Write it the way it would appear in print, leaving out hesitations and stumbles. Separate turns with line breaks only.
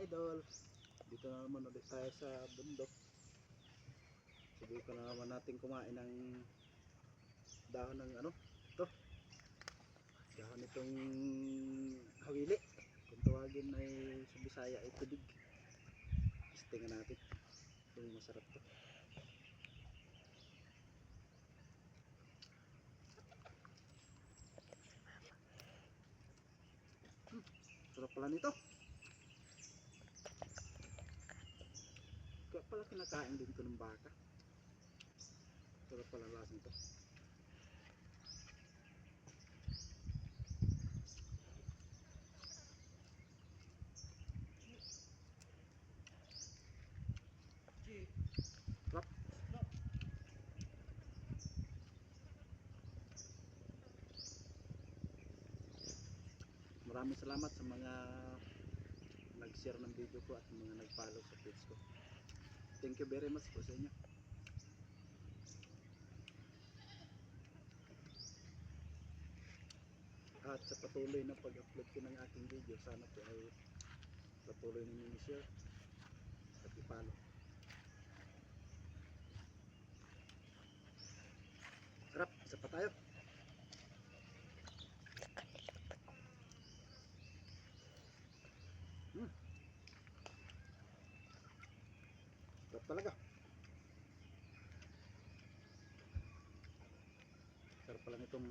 idol, dito na naman ulit tayo sa bundok. Subukan na naman natin kumain ng dahon ng ano, ito, dahon itong hawili, kung tawagin ay sa Bisaya ay tubig. Testingan natin kung masarap to. Sarap pala nito. Kaya pala kinakain din to ng baka. Sarap pala lasang to. Sarap. Maraming salamat sa mga nag-share ng video ko at mga nag-follow sa page ko. Thank you very much po sa inyo. At sa patuloy na pag-upload ko ng aking video, sana po ay patuloy ninyong i-share at i-follow. Sarap, isa pa tayo. Sarap talaga. Sarap pala nitong